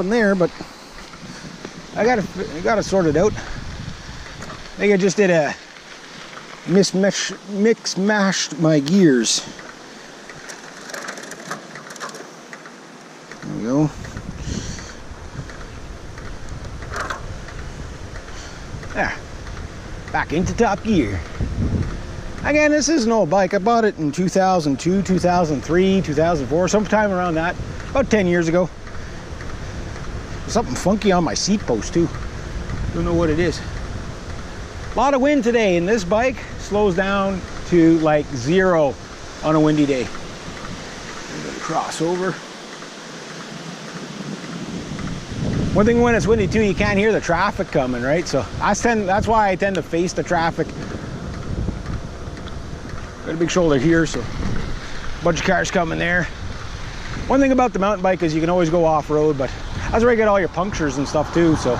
happened there, but I got it sorted out. I think I just did a mix-mashed my gears. There we go. There. Back into top gear. Again, this is an old bike. I bought it in 2002, 2003, 2004, sometime around that. About 10 years ago. Something funky on my seat post too. Don't know what it is. A lot of wind today, and this bike slows down to like 0 on a windy day. I'm gonna cross over. One thing when it's windy too, you can't hear the traffic coming, right? So that's why I tend to face the traffic. Got a big shoulder here, so a bunch of cars coming there. One thing about the mountain bike is you can always go off-road, but that's where you get all your punctures and stuff too, so.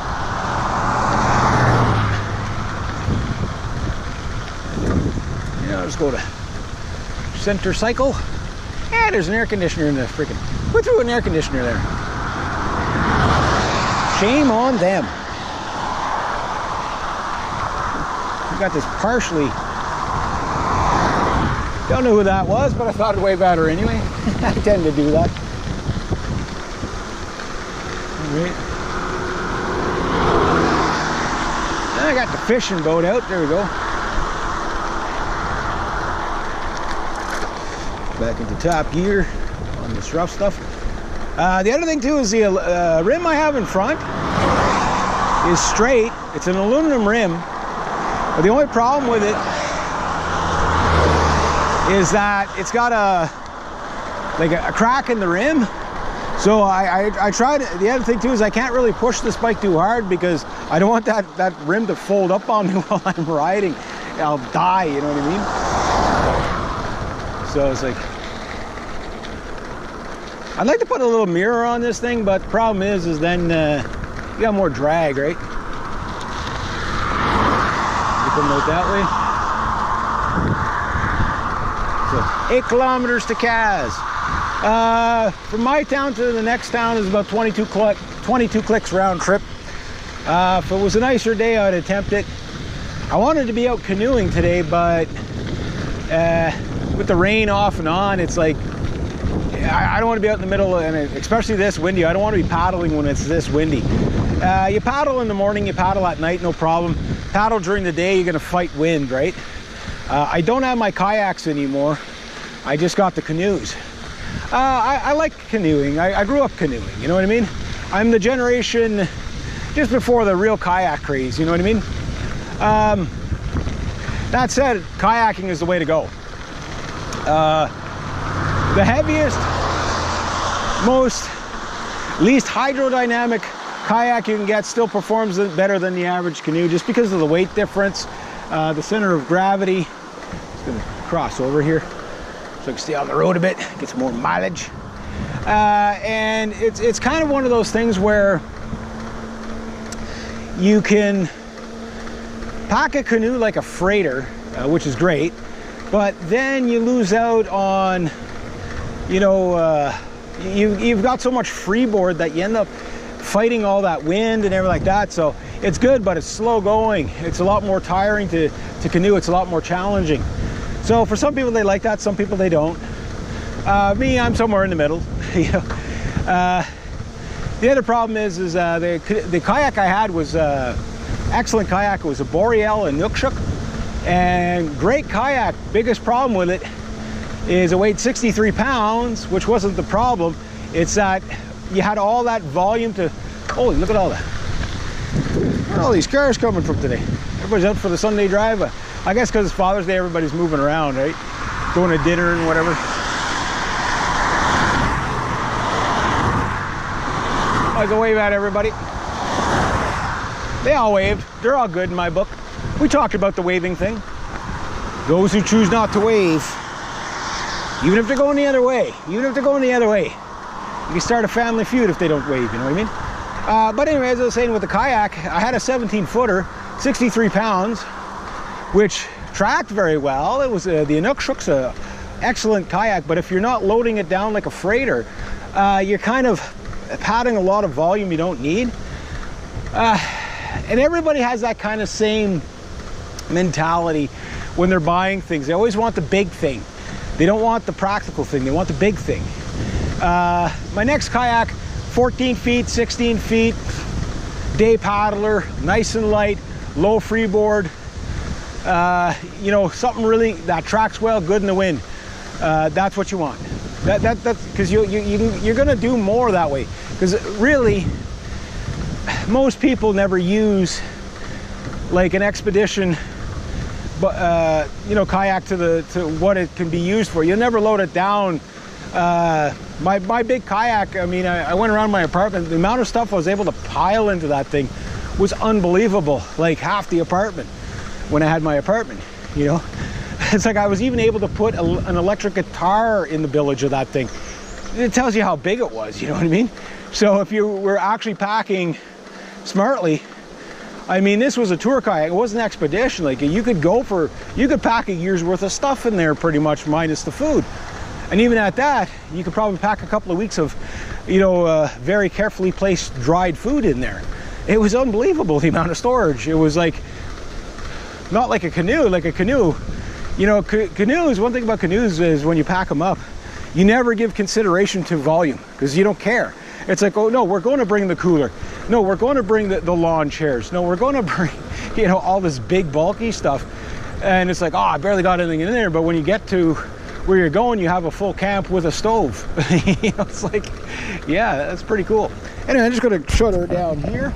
Yeah, I'll just go to center cycle. Yeah, there's an air conditioner in the freaking, who threw an air conditioner there? Shame on them. We got this partially, don't know who that was, but I thought it way better anyway. I tend to do that. All right. I got the fishing boat out. There we go. Back into top gear on this rough stuff. The other thing too is the rim I have in front is straight. It's an aluminum rim, but the only problem with it is that it's got a crack in the rim. So I tried. The other thing too is I can't really push this bike too hard because I don't want that rim to fold up on me while I'm riding. I'll die, you know what I mean? So it's like, I'd like to put a little mirror on this thing, but the problem is then you got more drag, right? You put them out that way. So 8 kilometers to Kaz. From my town to the next town is about 22 clicks round trip. If it was a nicer day, I'd attempt it. I wanted to be out canoeing today, but with the rain off and on, it's like, I don't want to be out in the middle, and especially this windy. I don't want to be paddling when it's this windy. You paddle in the morning, you paddle at night, no problem. Paddle during the day, you're going to fight wind, right? I don't have my kayaks anymore. I just got the canoes. I like canoeing. I grew up canoeing, you know what I mean? I'm the generation just before the real kayak craze, you know what I mean? That said, kayaking is the way to go. The heaviest, least hydrodynamic kayak you can get still performs better than the average canoe just because of the weight difference, the center of gravity. Just gonna cross over here so I can stay on the road a bit, get some more mileage. And it's kind of one of those things where you can pack a canoe like a freighter, which is great, but then you lose out on, you know, you've got so much freeboard that you end up fighting all that wind and everything like that. So it's good, but it's slow going. It's a lot more tiring to canoe. It's a lot more challenging. So for some people they like that, some people they don't. Me, I'm somewhere in the middle. You know. The other problem is the kayak I had was excellent kayak. It was a Boreal and Inukshuk, and great kayak. Biggest problem with it is it weighed 63 pounds, which wasn't the problem. It's that you had all that volume to, holy, look at all that. Where are all these cars coming from today? Everybody's out for the Sunday drive. I guess because it's Father's Day, everybody's moving around, right? Going to dinner and whatever. I go wave at everybody. They all waved. They're all good in my book. We talked about the waving thing. Those who choose not to wave, even if they're going the other way, you can start a family feud if they don't wave, you know what I mean? But anyway, as I was saying with the kayak, I had a 17-footer, 63 pounds, which tracked very well. It was the Inukshuk's an excellent kayak, but if you're not loading it down like a freighter, you're kind of padding a lot of volume you don't need. And everybody has that kind of same mentality when they're buying things. They always want the big thing. They don't want the practical thing, they want the big thing. My next kayak, 14 feet, 16 feet, day paddler, nice and light, low freeboard. You know, something really that tracks well, good in the wind. That's what you want. That's because you're gonna do more that way. Because really, most people never use like an expedition, but you know, kayak to what it can be used for. You'll never load it down. My big kayak, I mean, I went around my apartment. The amount of stuff I was able to pile into that thing was unbelievable. Like half the apartment when I had my apartment, you know. It's like I was even able to put an electric guitar in the village of that thing. It tells you how big it was, you know what I mean? So if you were actually packing smartly, I mean, this was a tour kayak. It wasn't an expedition. Like you could pack a year's worth of stuff in there pretty much, minus the food. And even at that, you could probably pack a couple of weeks of, you know, very carefully placed dried food in there. It was unbelievable, the amount of storage. It was like, not like a canoe. Like a canoe, you know, canoes, one thing about canoes is when you pack them up, you never give consideration to volume because you don't care. It's like, oh no, we're going to bring the cooler. No, we're going to bring the lawn chairs. No, we're going to bring, you know, all this big bulky stuff. And it's like, oh, I barely got anything in there. But when you get to where you're going, you have a full camp with a stove. You know, it's like, yeah, that's pretty cool. Anyway, I'm just going to shut her down here.